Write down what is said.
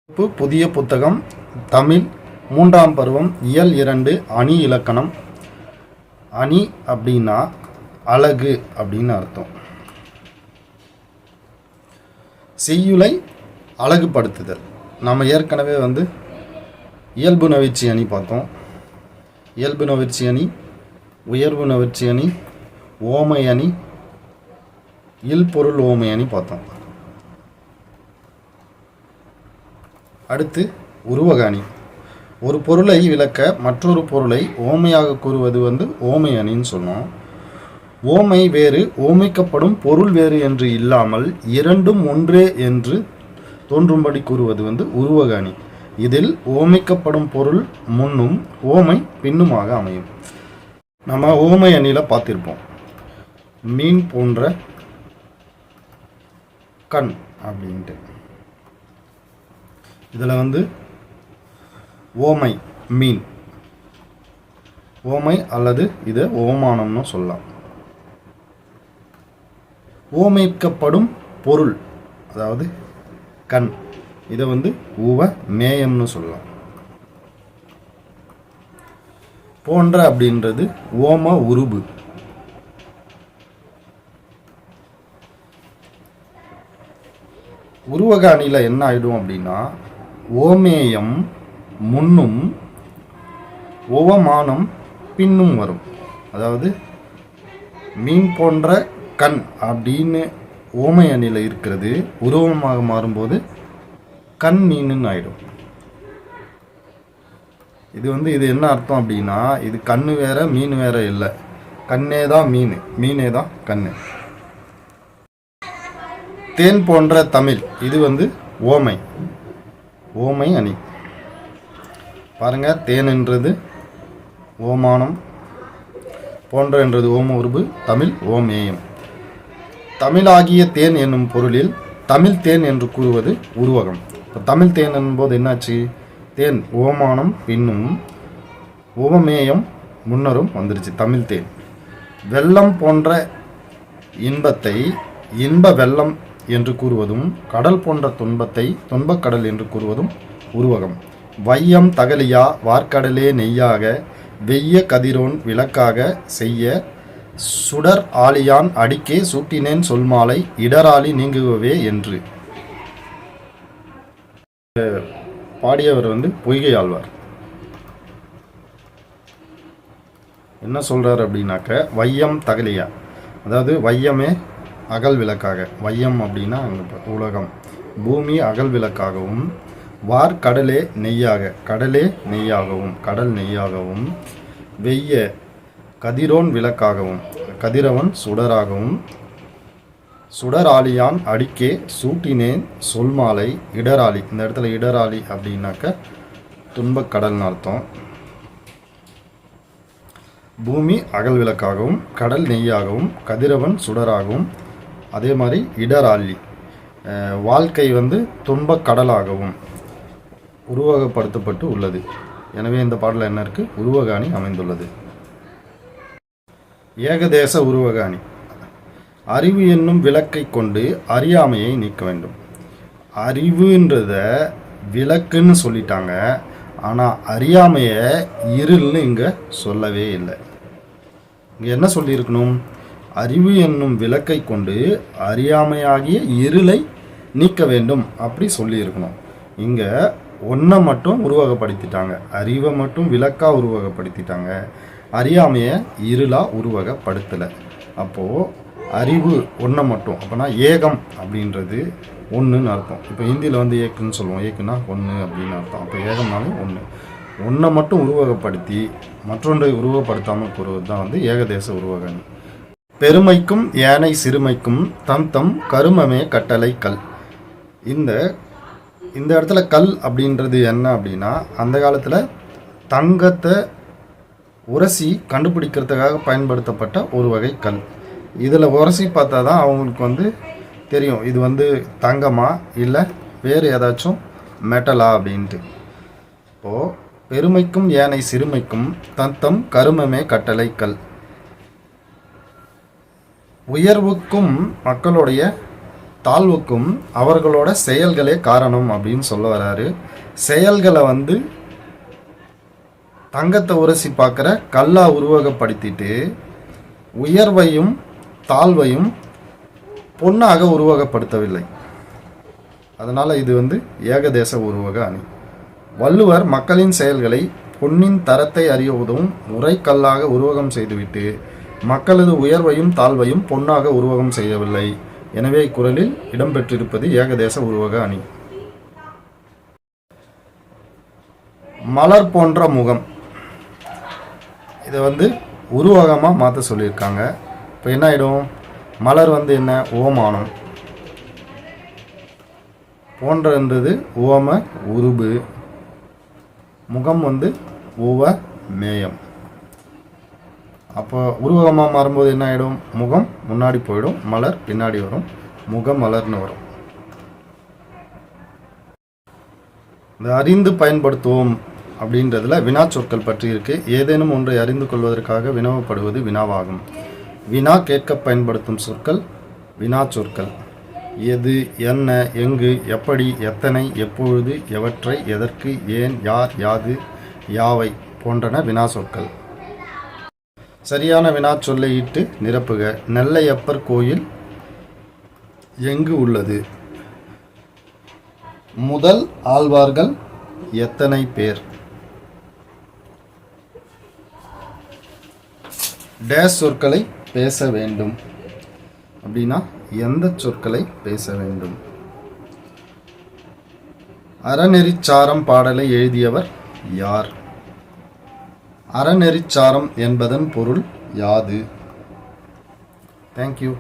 புதிய புத்தகம் தமிழ் 3ஆம் பருவம் இயல் 2 அணி இலக்கணம். அணி அப்படின்னா அழகு அப்படின்னு அர்த்தம். செய்யுளை அழகுபடுத்துதல். நம்ம ஏற்கனவே இயல்பு நவிற்சி அணி பார்த்தோம். இயல்பு நவிற்சி அணி, உயர்வு நவிற்சி அணி, ஓமை அணி, இல்பொருள் ஓமை அணி பார்த்தோம். அடுத்து உருவக அணி. ஒரு பொருளை விளக்க மற்றொரு பொருளை ஓமையாக கூறுவது ஓமை அணின்னு சொன்னோம். ஓமை வேறு, ஓமைக்கப்படும் பொருள் வேறு என்று இல்லாமல் இரண்டும் ஒன்றே என்று தோன்றும்படி கூறுவது உருவக அணி. இதில் ஓமைக்கப்படும் பொருள் முன்னும் ஓமை பின்னுமாக அமையும். நம்ம ஓமை அணியில் பார்த்திருப்போம். மீன் போன்ற கண் அப்படின்ட்டு. இதில் ஓமை மீன், ஓமை அல்லது இதை ஓமானம்னு சொல்லலாம். ஓமைக்கப்படும் பொருள் அதாவது கண், இதை உவ மேயம்னு சொல்லலாம். போன்ற அப்படின்றது ஓம உருபு. உருவக அணியில் என்ன ஆகிடும் அப்படின்னா, ஓமேயம் முன்னும் ஓவமானம் பின்னும் வரும். அதாவது மீன் போன்ற கண் அப்படின்னு ஓமை அணியில் இருக்கிறது உருவமாக மாறும்போது கண் மீனுன்னு ஆகிடும். இது என்ன அர்த்தம் அப்படின்னா, இது கண்ணு வேற மீன் வேற இல்லை, கண்ணே தான் மீன், மீனே தான் கண்ணு. தேன் போன்ற தமிழ், இது ஓமை, ஓமை அணி. பாருங்க, தேன் என்றது ஓமானம், போன்ற என்றது ஓம உருபு, தமிழ் ஓமேயம். தமிழாகிய தேன் என்னும் பொருளில் தமிழ் தேன் என்று கூறுவது உருவகம். இப்போ தமிழ் தேன் என்னும்போது என்னாச்சு? தேன் ஓமானம் பின்னும் ஓமேயம் முன்னரும் வந்துருச்சு, தமிழ் தேன். வெள்ளம் போன்ற இன்பத்தை இன்ப வெள்ளம் என்று கூறுவதும், கடல் போன்ற துன்பத்தை துன்பக்கடல் என்று கூறுவதும் உருவகம். வையம் தகலியா வார்க்கடலே நெய்யாக வெய்ய கதிரோன் விளக்காக செய்ய சுடர் ஆலியான் அடிக்கே சூட்டினேன் சொல்மாலை இடராளி நீங்குகவே என்று பாடியவர் பொய்கை ஆழ்வார். என்ன சொல்றார் அப்படின்னாக்க, வையம் தகலியா, அதாவது வையமே அகல் விளக்காக, வையம் அப்படின்னா உலகம், பூமி அகல் விளக்காகவும், வார் கடலே நெய்யாக, கடலே நெய்யாகவும், கடல் நெய்யாகவும், வெய்ய கதிரோன் விளக்காகவும், கதிரவன் சுடராகவும், சுடராளியான் அடிக்கே சூட்டினேன் சொல்மாலை இடராளி. இந்த இடத்துல இடராளி அப்படின்னாக்க துன்பக்கடல்னு அர்த்தம். பூமி அகல் விளக்காகவும், கடல் நெய்யாகவும், கதிரவன் சுடராகவும், அதே மாதிரி இடராளி வாழ்க்கை துன்பக்கடலாகவும் உருவகப்படுத்தப்பட்டு உள்ளது. எனவே இந்த பாடலில் என்ன இருக்குது? உருவக அணி அமைந்துள்ளது. ஏகதேச உருவக அணி. அறிவு என்னும் விளக்கை கொண்டு அறியாமையை நீக்க வேண்டும். அறிவுன்றத விளக்குன்னு சொல்லிட்டாங்க, ஆனால் அறியாமையை இருள்னு இங்கே சொல்லவே இல்லை. இங்கே என்ன சொல்லியிருக்கணும்? அறிவு என்னும் விளக்கை கொண்டு அறியாமையாகிய இருளை நீக்க வேண்டும் அப்படி சொல்லியிருக்கணும். இங்கே ஒன்றை மட்டும் உருவகப்படுத்திட்டாங்க, அறிவை மட்டும் விளக்கா உருவகப்படுத்திட்டாங்க, அறியாமையை இருளா உருவகப்படுத்தலை. அப்போது அறிவு ஒன்றை மட்டும், அப்போனா ஏகம் அப்படின்றது ஒன்றுன்னு அர்த்தம். இப்போ ஹிந்தியில் ஏக்குன்னு சொல்லுவோம், ஏக்குன்னா ஒன்று அப்படின்னு அர்த்தம். அப்போ ஏகம்னாலும் ஒன்று, ஒன்றை மட்டும் உருவகப்படுத்தி மற்றொன்றை உருவகப்படுத்தாமல் கூறுவது தான் ஏகதேச உருவக அணி. பெருமைக்கும் ஏனை சிறுமைக்கும் தம் தம் கருமமே கட்டளை கல். இந்த இடத்துல கல் அப்படின்றது என்ன அப்படின்னா, அந்த காலத்தில் தங்கத்தை உரசி கண்டுபிடிக்கிறதுக்காக பயன்படுத்தப்பட்ட ஒரு வகை கல். இதில் உரசி பார்த்தா தான் அவங்களுக்கு தெரியும் இது தங்கமா இல்லை வேறு ஏதாச்சும் மெட்டலா அப்படின்ட்டு. இப்போது பெருமைக்கும் ஏனை சிறுமைக்கும் தம் கருமமே கட்டளை கல். உயர்வுக்கும் மக்களுடைய தாழ்வுக்கும் அவர்களோட செயல்களே காரணம் அப்படின்னு சொல்ல வராரு. செயல்களை தங்கத்தை உரசி பார்க்குற கல்லா உருவகப்படுத்திட்டு உயர்வையும் தாழ்வையும் பொன்னாக உருவகப்படுத்தவில்லை. அதனால் இது ஏகதேச உருவக அணி. வள்ளுவர் மக்களின் செயல்களை பொன்னின் தரத்தை அறிய உதவும் உரைக்கல்லாக உருவகம் செய்துவிட்டு மக்களது உயர்வையும் தாழ்வையும் பொன்னாக உருவகம் செய்யவில்லை. எனவே இக்குறளில் இடம்பெற்றிருப்பது ஏகதேச உருவக அணி. மலர் போன்ற முகம், இதை உருவகமாக மாற்ற சொல்லியிருக்காங்க. இப்போ என்ன ஆகிடும்? மலர் என்ன? ஓமானம். போன்றன்றது ஓம உருபு. முகம் உவ மேயம். அப்போ உருவகமாக மாறும்போது என்ன ஆகிடும்? முகம் முன்னாடி போயிடும், மலர் பின்னாடி வரும், முகம் மலர்னு வரும். இந்த அறிந்து பயன்படுத்துவோம் அப்படின்றதுல வினா சொற்கள் பற்றி இருக்கு. ஏதேனும் ஒன்றை அறிந்து கொள்வதற்காக வினவப்படுவது வினாவாகும். வினா கேட்க பயன்படுத்தும் சொற்கள் வினா சொற்கள். எது, என்ன, எங்கு, எப்படி, எத்தனை, எப்பொழுது, எவற்றை, எதற்கு, ஏன், யார், யாது, யாவை போன்றன வினா சொற்கள். சரியான வினா சொல்லை இட்டு நிரப்புக. நெல்லையப்பர் கோயில் எங்கு உள்ளது? முதல் ஆழ்வார்கள் எத்தனை பேர்? டேஸ் சொற்களை பேச வேண்டும் அப்படின்னா எந்த சொற்களை பேச வேண்டும்? அறநெறிச்சாரம் பாடலை எழுதியவர் யார்? அறநெறிச்சாரம் என்பதன் பொருள் யாது? தேங்க்யூ.